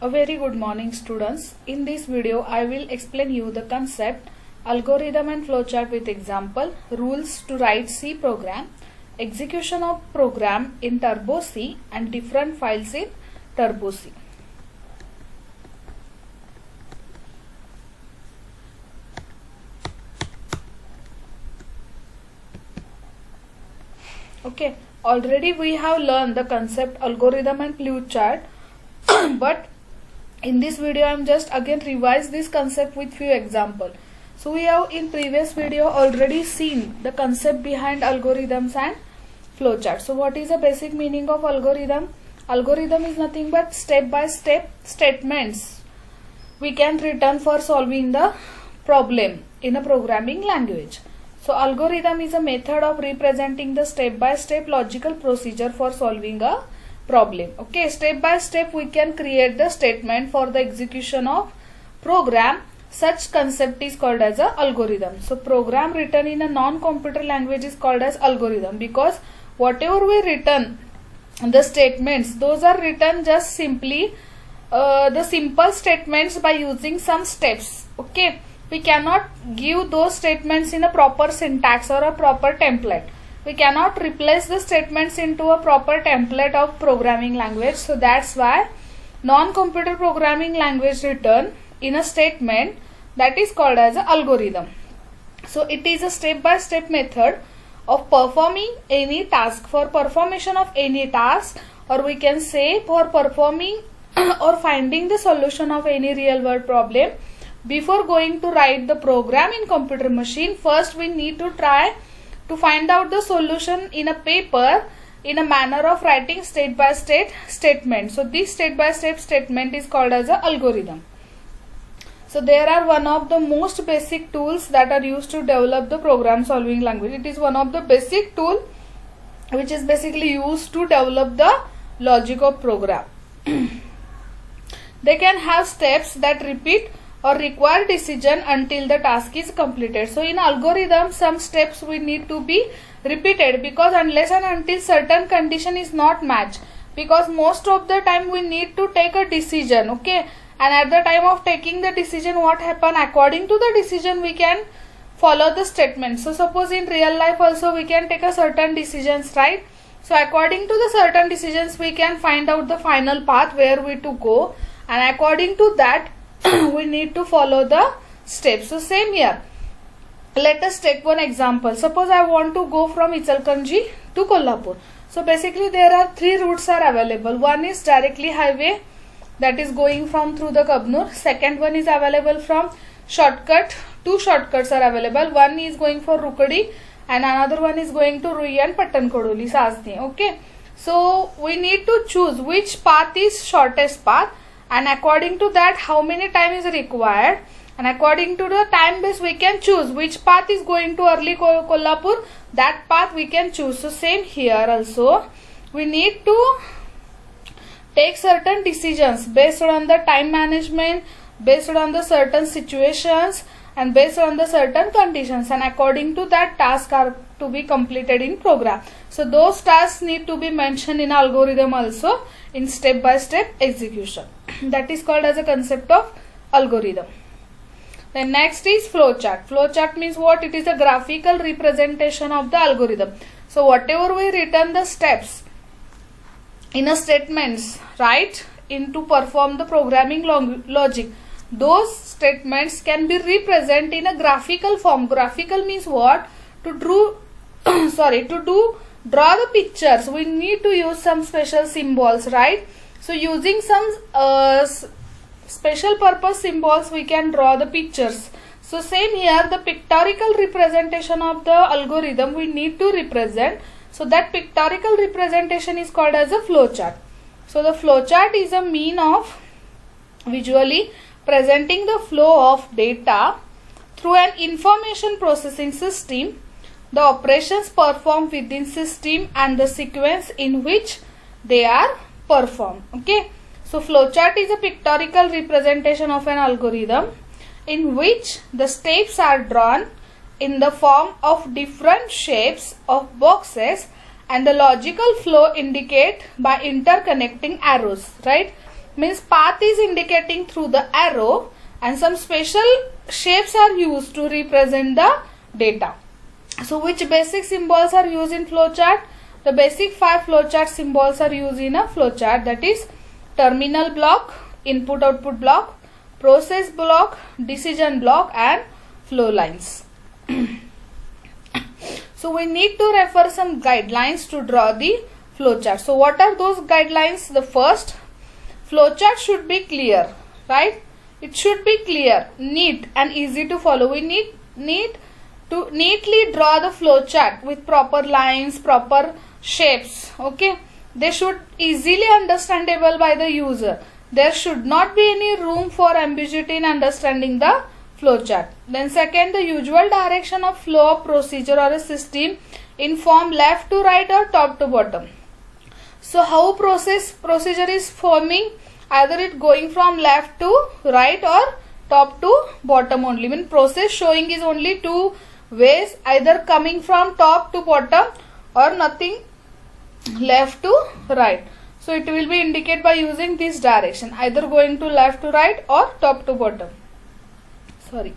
A very good morning students. In this video I will explain you the concept, algorithm and flowchart with example, rules to write C program, execution of program in Turbo C and different files in Turbo C. Okay, already we have learned the concept algorithm and flowchart but in this video I am just again revise this concept with few example. So we have in previous video already seen the concept behind algorithms and flowchart. So what is the basic meaning of algorithm? Algorithm is nothing but step by step statements we can return for solving the problem in a programming language. So algorithm is a method of representing the step by step logical procedure for solving a problem. Okay, step by step we can create the statement for the execution of program. Such concept is called as a algorithm. So program written in a non-computer language is called as algorithm, because whatever we written the statements, those are written just simply the simple statements by using some steps. Okay, we cannot give those statements in a proper syntax or a proper template. We cannot replace the statements into a proper template of programming language. So that's why non-computer programming language written in a statement, that is called as an algorithm. So it is a step-by-step method of performing any task. For performation of any task, or we can say for performing or finding the solution of any real world problem, before going to write the program in computer machine, first we need to try to find out the solution in a paper in a manner of writing step by step statement. So this step by step statement is called as an algorithm. So there are one of the most basic tools that are used to develop the program solving language. It is one of the basic tool which is basically used to develop the logic of program. They can have steps that repeat or require decision until the task is completed. So in algorithm, some steps we need to be repeated, because unless and until certain condition is not matched, because most of the time we need to take a decision. Okay, and at the time of taking the decision, what happen, according to the decision we can follow the statement. So suppose in real life also we can take a certain decisions, right? So according to the certain decisions we can find out the final path where we to go, and according to that we need to follow the steps. So same here, let us take one example. Suppose I want to go from Ichalkaranji to Kolhapur. So basically there are three routes are available. One is directly highway, that is going from through the Kabnur. Second one is available from shortcut. Two shortcuts are available. One is going for Rukadi and another one is going to Rui and Pattankodoli, Sasni. Okay, so we need to choose which path is shortest path, and according to that how many time is required, and according to the time base we can choose which path is going to early Kolhapur, that path we can choose. So same here also, we need to take certain decisions based on the time management, based on the certain situations and based on the certain conditions, and according to that tasks are to be completed in program. So those tasks need to be mentioned in algorithm also in step by step execution. That is called as a concept of algorithm. Then next is flowchart. Flowchart means what? It is a graphical representation of the algorithm. So whatever we written the steps in a statements, right, in to perform the programming logic, those statements can be represented in a graphical form. Graphical means what? To draw the pictures, we need to use some special symbols, right? So using some special purpose symbols we can draw the pictures. So same here, the pictorial representation of the algorithm we need to represent. So that pictorial representation is called as a flowchart. So the flowchart is a mean of visually presenting the flow of data through an information processing system, the operations performed within system and the sequence in which they are performed. Okay, so flowchart is a pictorial representation of an algorithm in which the steps are drawn in the form of different shapes of boxes and the logical flow indicate by interconnecting arrows, right? means path is indicating through the arrow, and some special shapes are used to represent the data. So which basic symbols are used in flowchart? The basic 5 flowchart symbols are used in a flowchart, that is terminal block, input output block, process block, decision block, and flow lines. So we need to refer some guidelines to draw the flowchart. So what are those guidelines? The first, flowchart should be clear, right? It should be clear, neat and easy to follow. We need to neatly draw the flowchart with proper lines, proper shapes. Okay, they should easily understandable by the user. There should not be any room for ambiguity in understanding the flowchart. Then second, the usual direction of flow of procedure or a system in form left to right or top to bottom. So how procedure is forming? Either it going from left to right or top to bottom only. When process showing is only two ways, either coming from top to bottom or nothing, left to right. So it will be indicated by using this direction, either going to left to right or top to bottom. Sorry.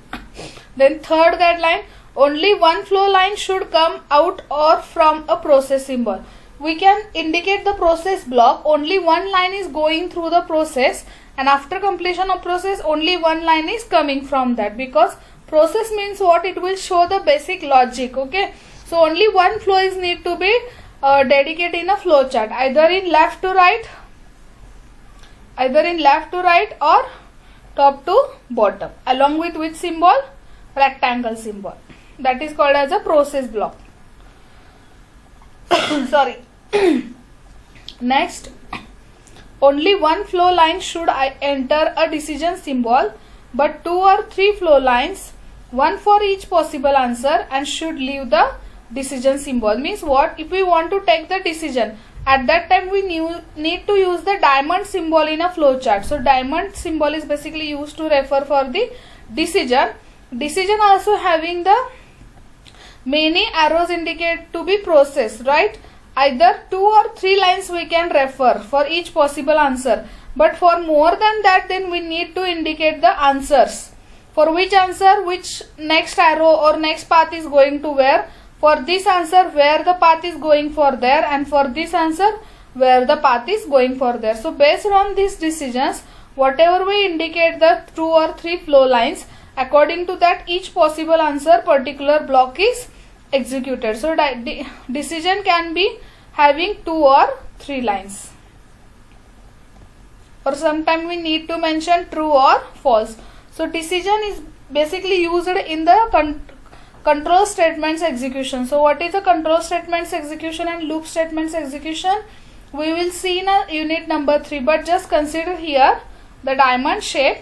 Then third guideline, only one flow line should come out or from a process symbol. We can indicate the process block, only one line is going through the process, and after completion of process only one line is coming from that, because process means what? It will show the basic logic. Okay, so only one flow is need to be dedicated in a flow chart, either in left to right or top to bottom, along with which symbol? Rectangle symbol. That is called as a process block. Sorry. Next, only one flow line should enter a decision symbol, but 2 or 3 flow lines, one for each possible answer, and should leave the decision symbol. Means what? If we want to take the decision, at that time we need to use the diamond symbol in a flow chart. So diamond symbol is basically used to refer for the decision. Decision also having the many arrows indicate to be process, right? Either 2 or 3 lines we can refer for each possible answer, but for more than that, then we need to indicate the answers. For which answer, which next arrow or next path is going to where? For this answer, where the path is going for there, and for this answer, where the path is going for there. So based on these decisions, whatever we indicate the 2 or 3 flow lines, according to that each possible answer particular block is executed. So decision can be having 2 or 3 lines, or sometimes we need to mention true or false. So decision is basically used in the control statements execution. So what is the control statements execution and loop statements execution? We will see in a unit number 3, but just consider here the diamond shape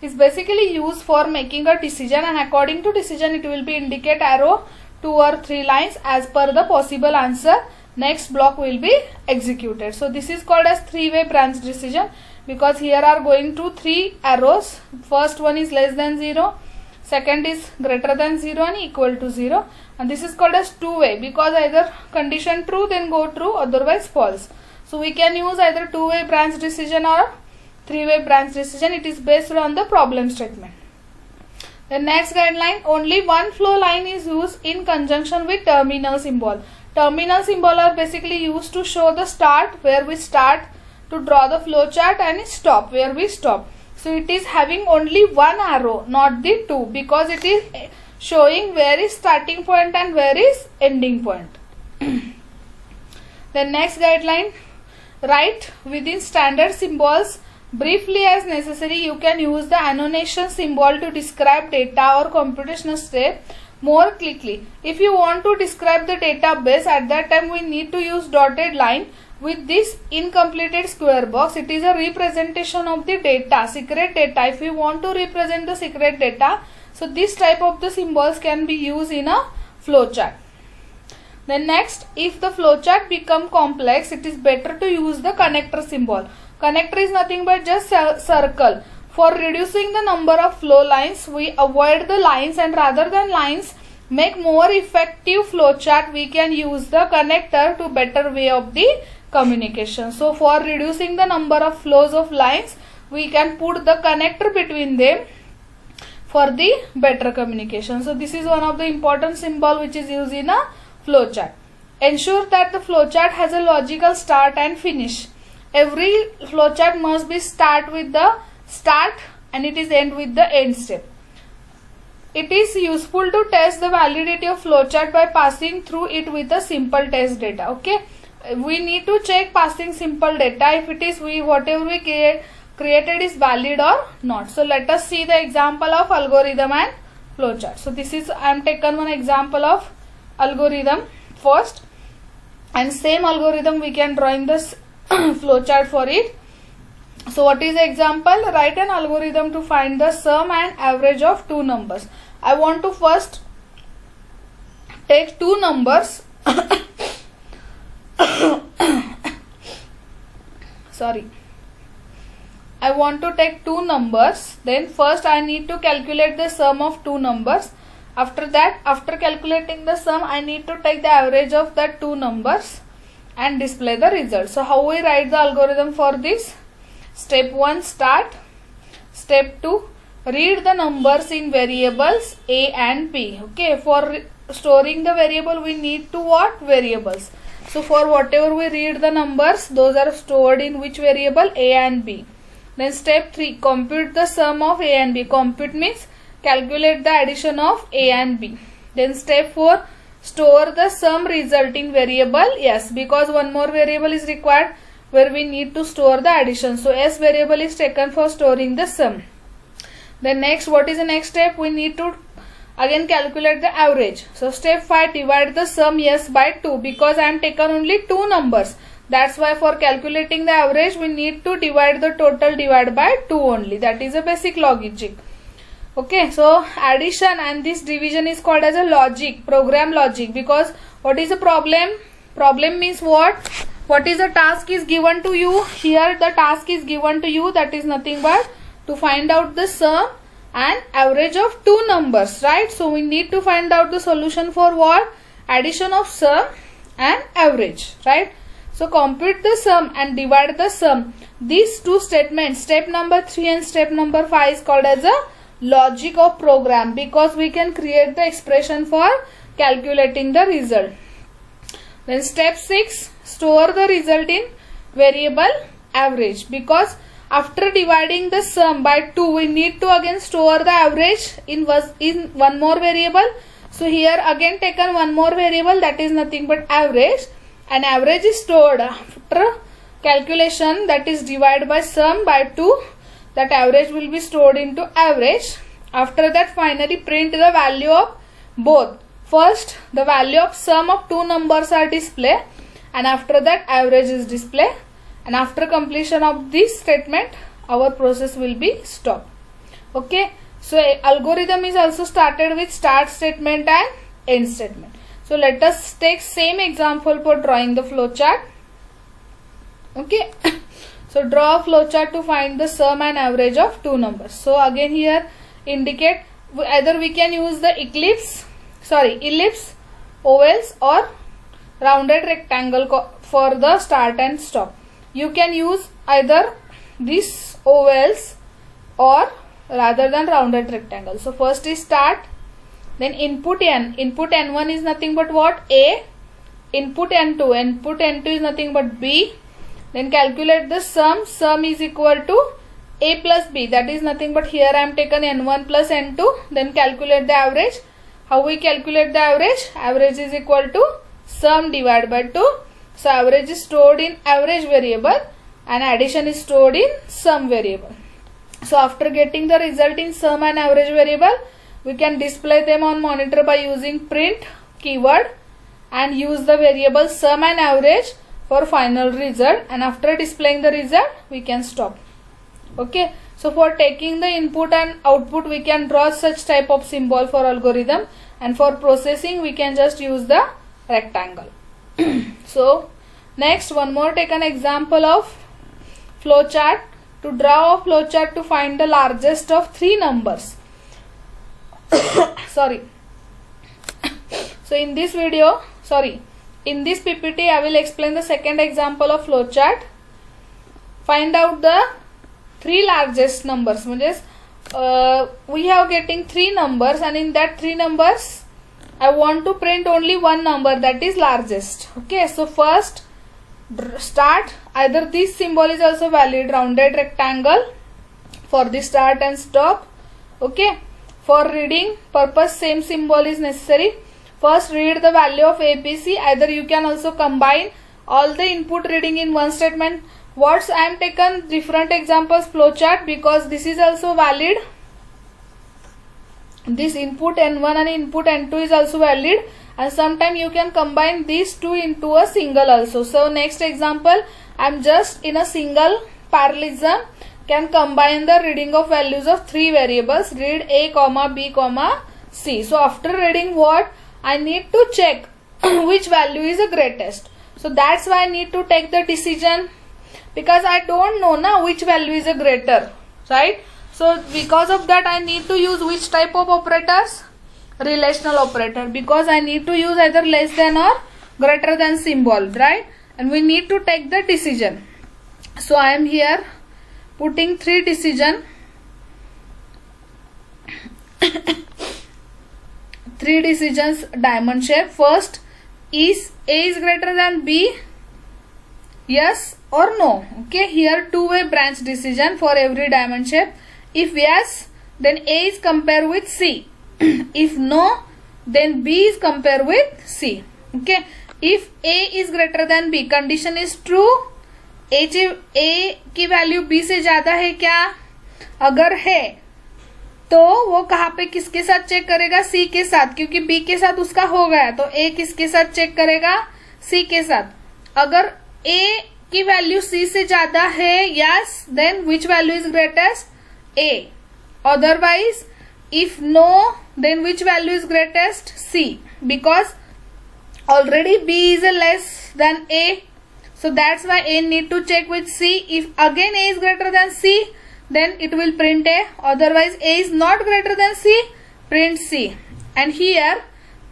is basically used for making a decision, and according to decision it will be indicate arrow 2 or 3 lines as per the possible answer. Next block will be executed. So this is called as 3-way branch decision, because here are going to 3 arrows. First one is less than 0, second is greater than 0 and equal to 0, and this is called as 2-way, because either condition true then go true, otherwise false. So we can use either 2-way branch decision or 3-way branch decision. It is based on the problem statement. The next guideline, only one flow line is used in conjunction with terminal symbol. Terminal symbol are basically used to show the start, where we start to draw the flow chart, and stop, where we stop. So it is having only one arrow, not the 2, because it is showing where is starting point and where is ending point. The next guideline, write within standard symbols briefly as necessary. You can use the annotation symbol to describe data or computational step more quickly. If you want to describe the database, at that time we need to use dotted line with this incompleted square box. It is a representation of the data, secret data. If you want to represent the secret data, so this type of the symbols can be used in a flowchart. Then next, if the flowchart become complex, it is better to use the connector symbol. Connector is nothing but just circle. For reducing the number of flow lines, we avoid the lines, and rather than lines, make more effective flowchart, we can use the connector to better way of the communication. So for reducing the number of flows of lines, we can put the connector between them for the better communication. So this is one of the important symbol which is used in a flowchart. Ensure that the flowchart has a logical start and finish. Every flowchart must be start with the start and it is end with the end step. It is useful to test the validity of flowchart by passing through it with a simple test data. Okay, we need to check passing simple data if it is whatever we created is valid or not. So let us see the example of algorithm and flowchart. So this is, I am taken one example of algorithm first, and same algorithm we can draw in this flowchart for it. So what is the example? Write an algorithm to find the sum and average of two numbers. I want to first take two numbers sorry, I want to take two numbers. Then first I need to calculate the sum of two numbers. After that, after calculating the sum, I need to take the average of the two numbers and display the result. So how we write the algorithm for this? Step 1, start. Step 2, read the numbers in variables a and b. Okay, for storing the variable we need to what? Variables. So for whatever we read the numbers, those are stored in which variable? A and b. Then step 3, compute the sum of a and b. Compute means calculate the addition of a and b. Then step 4, store the sum result in variable s, because one more variable is required where we need to store the addition. So s variable is taken for storing the sum. Then next, what is the next step? We need to again calculate the average. So step 5, divide the sum s by 2, because I am taken only two numbers. That's why for calculating the average we need to divide the total divide by 2 only. That is a basic logic. Okay, so addition and this division is called as a logic, program logic, because what is the problem? Problem means what? What is the task is given to you? Here the task is given to you, that is nothing but to find out the sum and average of two numbers, right? So we need to find out the solution for what? Addition of sum and average, right? So compute the sum and divide the sum. These two statements, step number 3 and step number 5, is called as a logic of program, because we can create the expression for calculating the result. Then step 6, store the result in variable average, because after dividing the sum by 2 we need to again store the average in one more variable. So here again taken one more variable, that is nothing but average, and average is stored after calculation, that is divide by sum by 2, that average will be stored into average. After that finally print the value of both. First the value of sum of two numbers are displayed, and after that average is displayed, and after completion of this statement our process will be stopped. Okay, so algorithm is also started with start statement and end statement. So let us take same example for drawing the flowchart. Okay, so draw a flowchart to find the sum and average of two numbers. So again here indicate, either we can use the ellipse, ovals or rounded rectangle for the start and stop. You can use either these ovals or rather than rounded rectangle. So first is start, then input n. Input n1 is nothing but what? A. Input n2. Input n2 is nothing but b. Then calculate the sum. Sum is equal to a plus b. That is nothing but here I am taken n1 plus n2. Then calculate the average. How we calculate the average? Average is equal to sum divided by 2. So average is stored in average variable and addition is stored in sum variable. So after getting the result in sum and average variable, we can display them on monitor by using print keyword and use the variable sum and average for final result, and after displaying the result we can stop. Okay, so for taking the input and output we can draw such type of symbol for algorithm, and for processing we can just use the rectangle. So next, one more take an example of flowchart. To draw a flowchart to find the largest of three numbers. Sorry. So in this video, in this PPT I will explain the second example of flowchart. Find out the three largest numbers. Means we have getting three numbers, and in that three numbers I want to print only one number, that is largest. Okay, so first start. Either this symbol is also valid, rounded rectangle for the start and stop. Okay, for reading purpose same symbol is necessary. First read the value of APC. Either you can also combine all the input reading in one statement. What I am taken different examples flowchart because this is also valid. This input N1 and input N2 is also valid, and sometimes you can combine these two into a single also. So next example, I am just in a single parallelism can combine the reading of values of three variables. Read A, B, C. So after reading what, I need to check which value is the greatest. So that's why I need to take the decision, because I don't know now which value is a greater, right? So because of that I need to use which type of operators? Relational operator, because I need to use either less than or greater than symbol, right? And we need to take the decision. So I am here putting three decision. Three decisions diamond shape. First, is A is greater than B? Yes or no? Okay, here two-way branch decision for every diamond shape. If yes, then A is compared with C. If no, then B is compared with C. Okay, if A is greater than B, condition is true. A की value B से ज्यादा है क्या? अगर है तो वो कहाँ पे किसके साथ चेक करेगा? C के साथ, क्योंकि B के साथ उसका हो गया, तो A किसके साथ चेक करेगा? C के साथ. अगर A की वैल्यू C से ज्यादा है, yes, then which value is greatest? A. Otherwise, if no, then which value is greatest? C. Because already B is less than A. So that's why A need to check with C. If again A is greater than C, then it will print A. Otherwise A is not greater than C, print C. And here,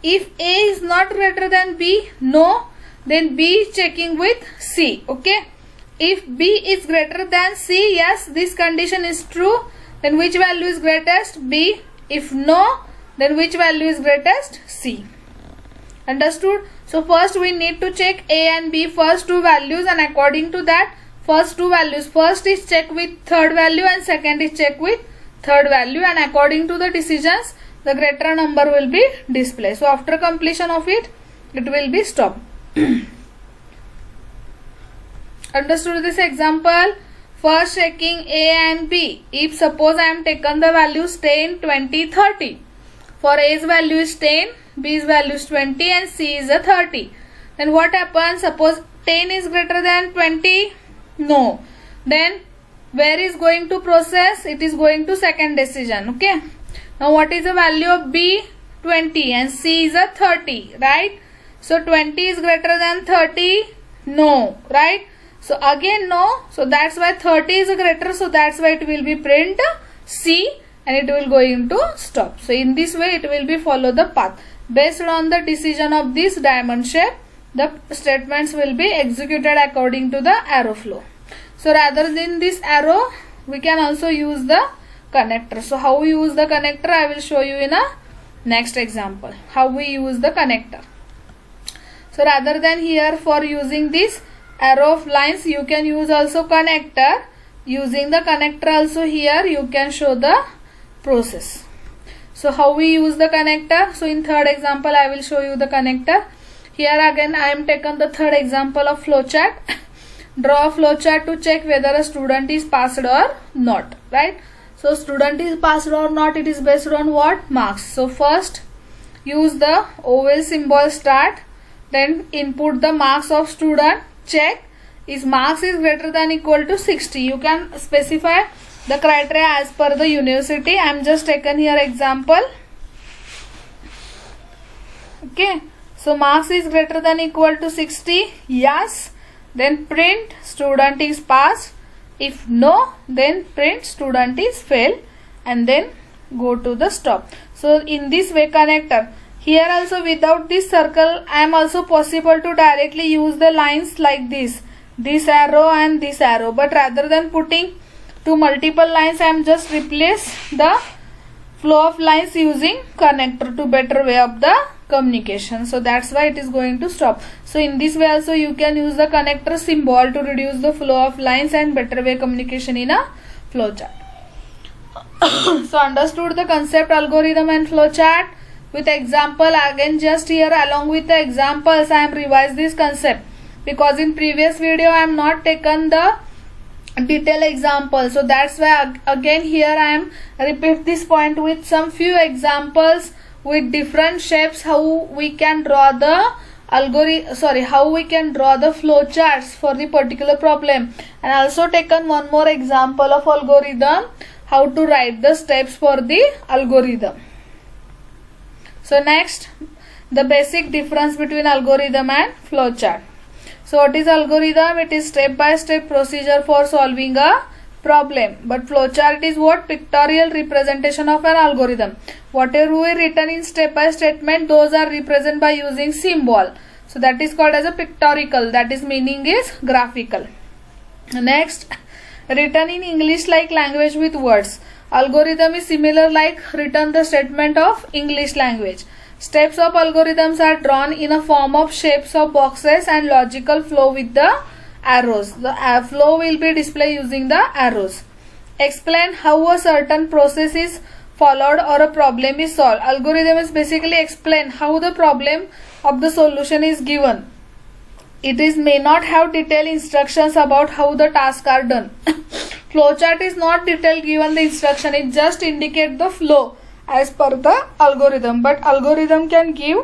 if A is not greater than B, no, then B is checking with C. Okay. If B is greater than C, yes, this condition is true. Then which value is greatest? B. If no, then which value is greatest? C. Understood? So first we need to check A and B first two values, and according to that first two values, first is check with third value and second is check with third value, and according to the decisions the greater number will be displayed. So after completion of it, it will be stopped. Understood this example? First checking A and B. If suppose I am taken the values 10, 20, 30. For A's value is 10, B's value is 20 and C is a 30. Then what happens? Suppose 10 is greater than 20? No. Then where is going to process? It is going to second decision. Okay. Now what is the value of B? 20 and C is a 30. Right. So 20 is greater than 30? No. Right. So again no. So that's why 30 is a greater. So that's why it will be print C. And it will going to stop. So in this way it will be follow the path. Based on the decision of this diamond shape, the statements will be executed according to the arrow flow. So rather than this arrow, we can also use the connector. So how we use the connector, I will show you in a next example. How we use the connector. So rather than here for using this arrow of lines, you can use also connector. Using the connector also here, you can show the process. So how we use the connector? So in third example I will show you the connector. Here again I am taken the third example of flowchart. Draw a flowchart to check whether a student is passed or not. Right? So student is passed or not, it is based on what? Marks. So first use the oval symbol start. Then input the marks of student. Check is marks is greater than equal to 60. You can specify the criteria as per the university. I am just taken here example. Okay. So marks is greater than equal to 60. Yes. Then print student is passed. If no, then print student is failed. And then go to the stop. So in this way connector. Here also without this circle I am also possible to directly use the lines like this arrow and this arrow, but rather than putting two multiple lines I am just replace the flow of lines using connector to better way of the communication. So that's why it is going to stop. So in this way also you can use the connector symbol to reduce the flow of lines and better way communication in a flowchart. So understood the concept, algorithm and flowchart. With example again, just here along with the examples I am revised this concept, because in previous video I am not taken the detailed example. So that's why again here I am repeat this point with some few examples with different shapes, how we can draw the how we can draw the flow charts for the particular problem, and also taken one more example of algorithm, how to write the steps for the algorithm. So next, the basic difference between algorithm and flowchart. So what is algorithm? It is step-by-step procedure for solving a problem. But flowchart is what? Pictorial representation of an algorithm. Whatever we written in step-by-step statement, those are represented by using symbol. So that is called as a pictorial. That is meaning is graphical. Next, written in English like language with words. Algorithm is similar like written the statement of English language. Steps of algorithms are drawn in a form of shapes of boxes and logical flow with the arrows. The flow will be displayed using the arrows. Explain how a certain process is followed or a problem is solved. Algorithm is basically explain how the problem of the solution is given. It is may not have detailed instructions about how the tasks are done. Flowchart is not detailed given the instruction, it just indicate the flow as per the algorithm, but algorithm can give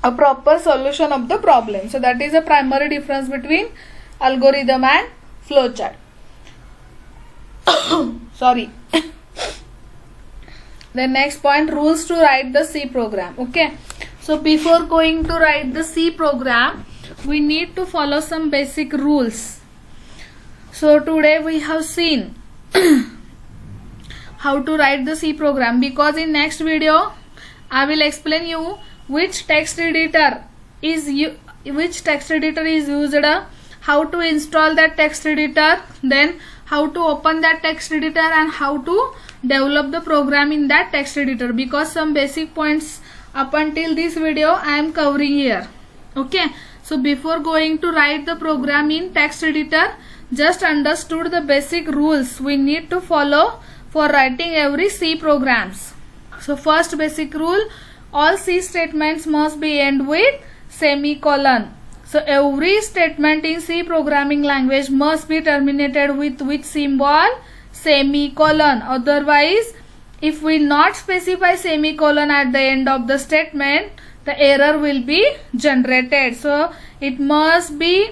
a proper solution of the problem. So that is a primary difference between algorithm and flowchart. Sorry. The next point, rules to write the C program. Okay, so before going to write the C program, we need to follow some basic rules. So today we have seen how to write the C program, because in next video I will explain you which text editor is used, how to install that text editor, then how to open that text editor and how to develop the program in that text editor, because some basic points up until this video I am covering here. Okay, so before going to write the program in text editor, just understood the basic rules we need to follow for writing every C programs. So first basic rule, all C statements must be end with semicolon. So every statement in C programming language must be terminated with which symbol? Semicolon. Otherwise, if we not specify semicolon at the end of the statement, the error will be generated. So it must be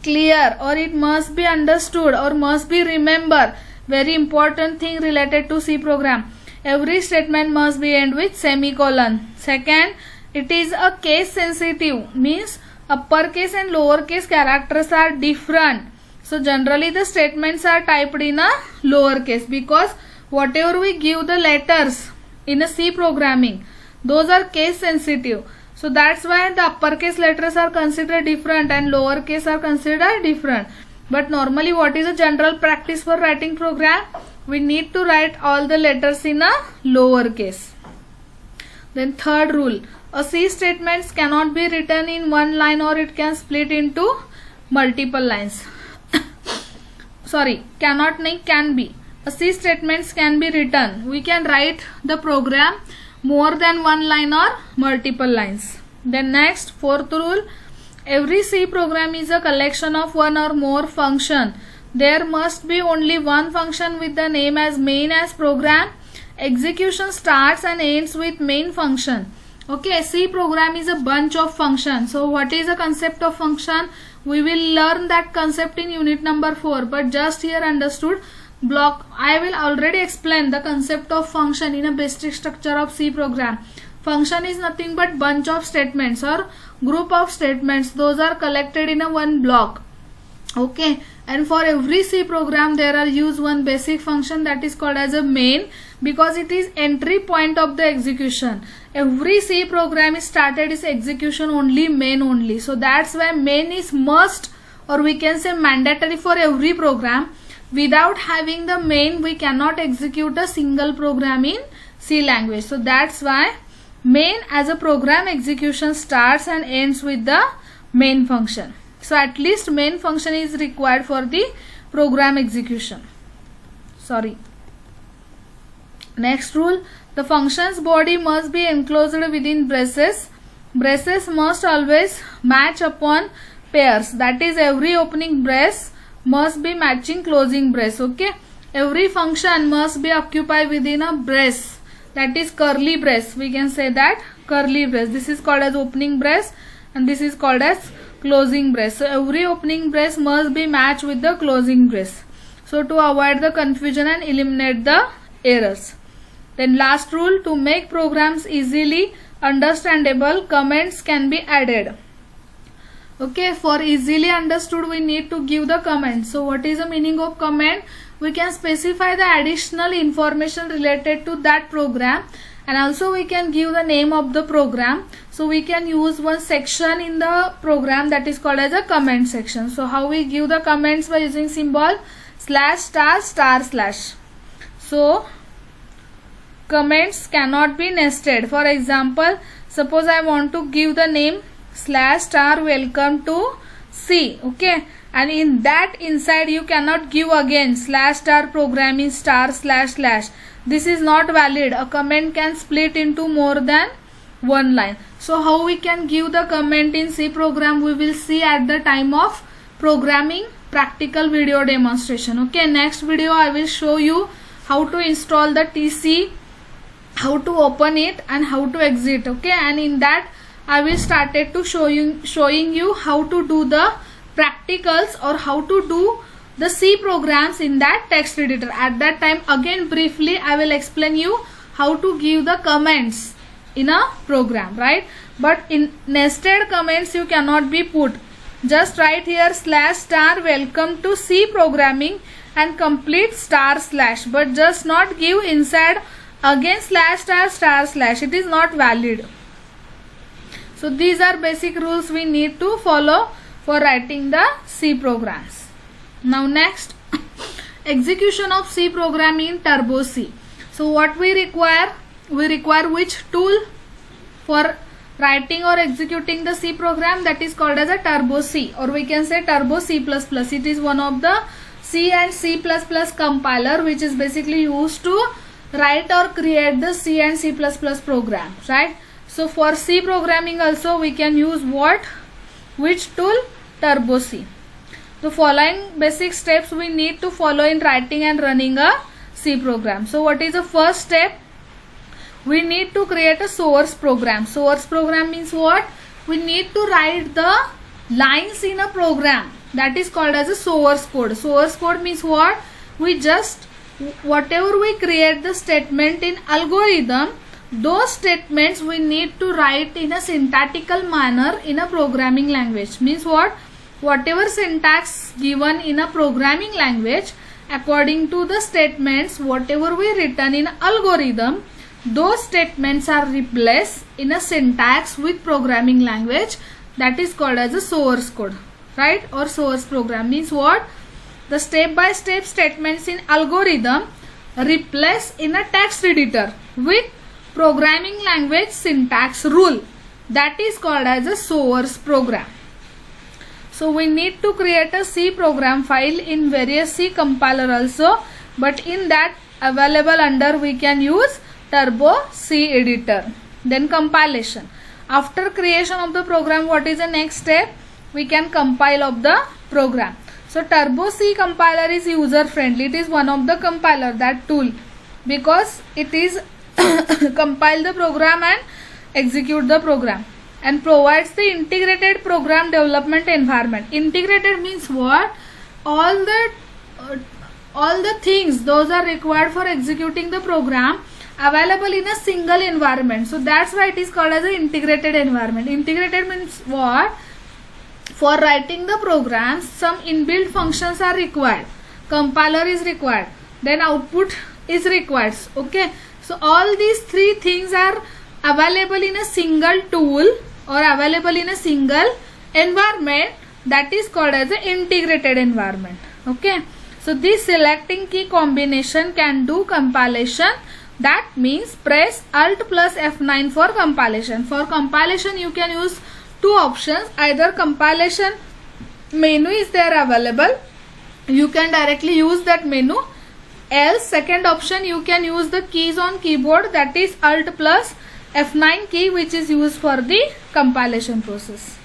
clear, or it must be understood, or must be remember. Very important thing related to C program. Every statement must be end with semicolon. Second, it is a case sensitive, means uppercase and lowercase characters are different. So generally the statements are typed in a lowercase, because whatever we give the letters in a C programming, those are case sensitive. So that's why the uppercase letters are considered different and lowercase are considered different. But normally what is a general practice for writing program? We need to write all the letters in a lowercase. Then third rule, a C statements cannot be written in one line, or it can split into multiple lines. Sorry, cannot nahi, can be. A C statements can be written. We can write the program more than one line or multiple lines. Then next, fourth rule, every C program is a collection of one or more function. There must be only one function with the name as main as program. Execution starts and ends with main function. Okay, C program is a bunch of functions. So what is the concept of function? We will learn that concept in unit number 4, but just here understood block. I will already explain the concept of function in a basic structure of C program. Function is nothing but bunch of statements or group of statements. Those are collected in a one block. Okay, and for every C program there are used one basic function that is called as a main, because it is entry point of the execution. Every C program is started is execution only, main only. So that's why main is must, or we can say mandatory for every program. Without having the main we cannot execute a single program in C language. So that's why main as a program execution starts and ends with the main function. So at least main function is required for the program execution. Next rule, the function's body must be enclosed within braces. Braces must always match upon pairs. That is, every opening brace must be matching closing brace. Okay, every function must be occupied within a brace. That is curly brace. We can say that curly brace. This is called as opening brace and this is called as closing brace. So every opening brace must be matched with the closing brace. So to avoid the confusion and eliminate the errors. Then last rule, to make programs easily understandable, comments can be added. Okay, for easily understood we need to give the comment. So what is the meaning of comment? We can specify the additional information related to that program, and also we can give the name of the program. So we can use one section in the program that is called as a comment section. So how we give the comments? By using symbol /*/. So comments cannot be nested. For example, suppose I want to give the name /*welcome to C. Okay, and in that inside you cannot give again /* programming *//. This is not valid. A comment can split into more than one line. So how we can give the comment in C program, we will see at the time of programming practical video demonstration. Okay, next video I will show you how to install the TC, how to open it and how to exit. Okay, and in that I will started to showing you how to do the practicals or how to do the C programs in that text editor. At that time again briefly I will explain you how to give the comments in a program, right? But in nested comments you cannot be put. Just write here /* welcome to C programming and complete //, but just not give inside again /*/. It is not valid. So these are basic rules we need to follow for writing the C programs. Now next, execution of C program in Turbo C. So what we require? We require which tool for writing or executing the C program? That is called as a Turbo C, or we can say Turbo C++. It is one of the C and C++ compiler which is basically used to write or create the C and C++ programs, right? So for C programming also we can use what? Which tool? Turbo C. The following basic steps we need to follow in writing and running a C program. So what is the first step? We need to create a source program. Source program means what? We need to write the lines in a program. That is called as a source code. Source code means what? We just, whatever we create the statement in algorithm, those statements we need to write in a syntactical manner in a programming language. Means what? Whatever syntax given in a programming language, according to the statements whatever we written in algorithm, those statements are replaced in a syntax with programming language. That is called as a source code, right? Or source program means what? The step-by-step statements in algorithm replace in a text editor with programming language syntax rule. That is called as a source program. So we need to create a C program file in various C compiler also, but in that available under we can use Turbo C editor. Then compilation. After creation of the program, what is the next step? We can compile of the program. So Turbo C compiler is user friendly. It is one of the compiler, that tool, because it is compile the program and execute the program, and provides the integrated program development environment. Integrated means what? All the things those are required for executing the program available in a single environment. So that's why it is called as an integrated environment. Integrated means what? For writing the programs, some inbuilt functions are required. Compiler is required. Then output is required. Okay. So all these three things are available in a single tool or available in a single environment, that is called as an integrated environment. Okay. So this selecting key combination can do compilation. That means press Alt plus F9 for compilation. For compilation you can use two options. Either compilation menu is there available, you can directly use that menu. Else second option, you can use the keys on keyboard, that is Alt plus F9 key, which is used for the compilation process.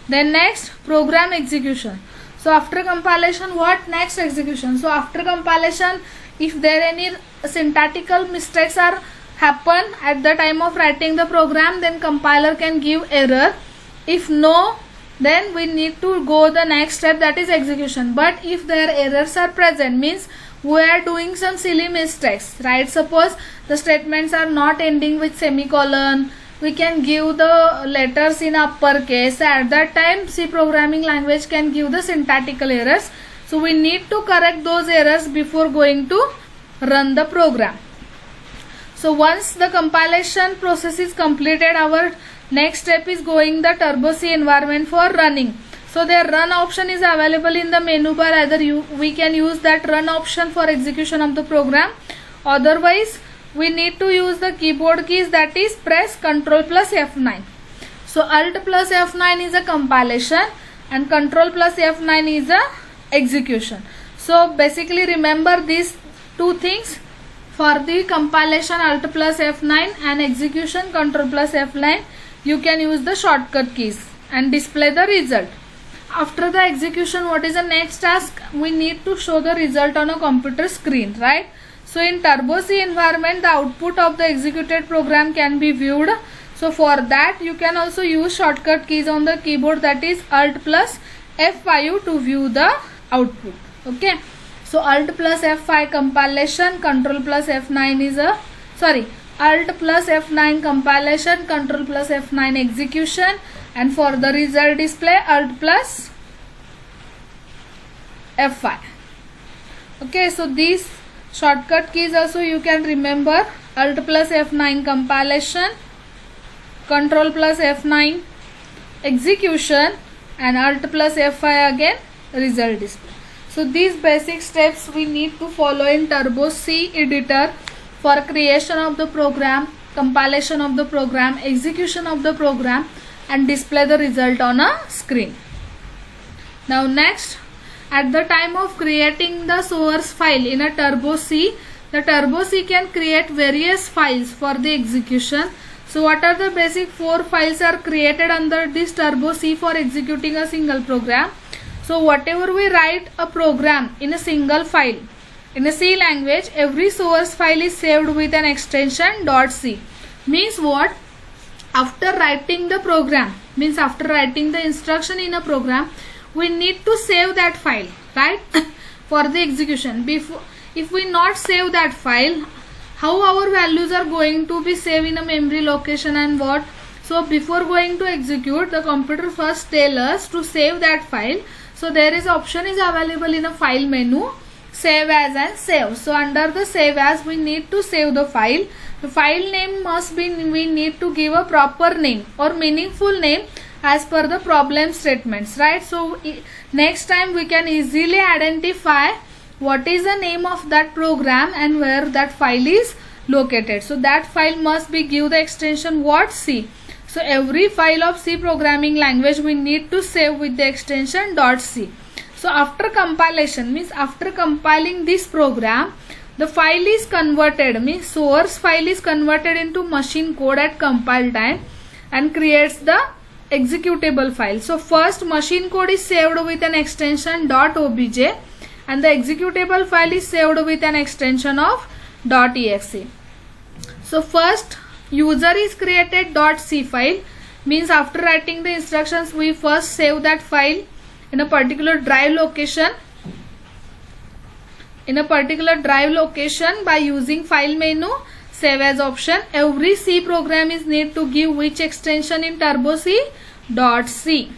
Then next, program execution. So after compilation, what next? Execution. So after compilation, if there any syntactical mistakes are happen at the time of writing the program, then compiler can give error. If no, then we need to go the next step, that is execution. But if there errors are present, means we are doing some silly mistakes, right? Suppose the statements are not ending with semicolon, we can give the letters in uppercase. At that time C programming language can give the syntactical errors. So we need to correct those errors before going to run the program. So once the compilation process is completed, our next step is going the Turbo C environment for running. So the run option is available in the menu bar. Either we can use that run option for execution of the program. Otherwise, we need to use the keyboard keys, that is press Ctrl plus F9. So Alt plus F9 is a compilation and Ctrl plus F9 is a execution. So basically remember these two things. For the compilation Alt plus F9 and execution Ctrl plus F9, you can use the shortcut keys and display the result. After the execution, what is the next task? We need to show the result on a computer screen, right? So in Turbo C environment, the output of the executed program can be viewed. So for that, you can also use shortcut keys on the keyboard, that is Alt plus F5 to view the output. Okay. So Alt plus F5 compilation, Ctrl plus F9 is a, Alt plus F9 compilation, Ctrl plus F9 execution, and for the result display Alt plus F5. Okay, so these shortcut keys also you can remember: Alt plus F9 compilation, Ctrl plus F9 execution, and Alt plus F5 again result display. So these basic steps we need to follow in Turbo C editor for creation of the program, compilation of the program, execution of the program, and display the result on a screen. Now next, at the time of creating the source file in a Turbo C, the Turbo C can create various files for the execution. So what are the basic 4 files are created under this Turbo C for executing a single program? So whatever we write a program in a single file in a C language, every source file is saved with an extension .c. Means what? After writing the program, means after writing the instruction in a program, we need to save that file, right? For the execution. If we not save that file, how our values are going to be saved in a memory location and what? So before going to execute, the computer first tell us to save that file. So there is option is available in a file menu, save as and save. So under the save as, we need to save the file. The file name must be, we need to give a proper name or meaningful name as per the problem statements, right? So next time we can easily identify what is the name of that program and where that file is located. So that file must be give the extension what? C. So every file of C programming language we need to save with the extension .c. So after compilation, means after compiling this program, the file is converted, means source file is converted into machine code at compile time and creates the executable file. So first machine code is saved with an extension .obj and the executable file is saved with an extension of .exe. So first user is created .c file, means after writing the instructions we first save that file in a particular drive location. In a particular drive location by using file menu, save as option. Every C program is need to give which extension in Turbo C? .c.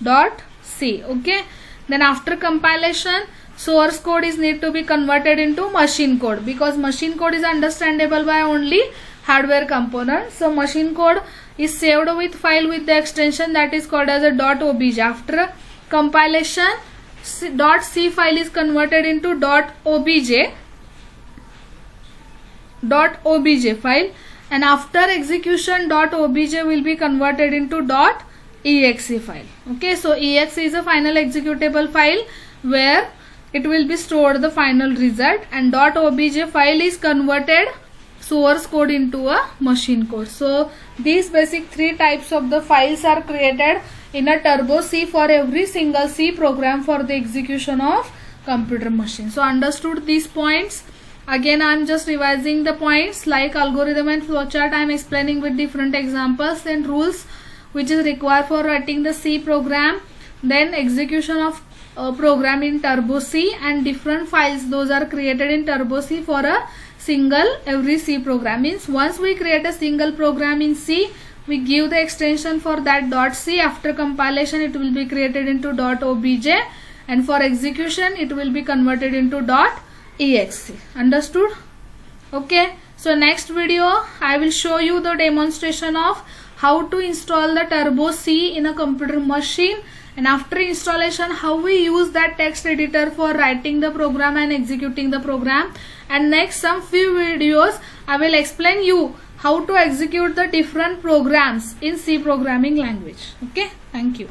.c. Okay, then after compilation, source code is need to be converted into machine code, because machine code is understandable by only hardware components. So machine code is saved with file with the extension that is called as a .obj. After compilation, .c file is converted into .obj file, and after execution .obj will be converted into .exe file. Okay, so exe is a final executable file where it will be stored the final result, and .obj file is converted source code into a machine code. So these basic three types of the files are created in a Turbo C for every single C program for the execution of computer machine. So understood these points? Again, I am just revising the points like algorithm and flowchart. I am explaining with different examples, then rules which is required for writing the C program, then execution of program in Turbo C, and different files those are created in Turbo C for a single every C program. Means once we create a single program in C, we give the extension for that .c. After compilation, it will be created into .obj, and for execution it will be converted into .exe. Understood? Okay, so next video I will show you the demonstration of how to install the Turbo C in a computer machine, and after installation how we use that text editor for writing the program and executing the program. And next some few videos I will explain you how to execute the different programs in C programming language. Okay, thank you.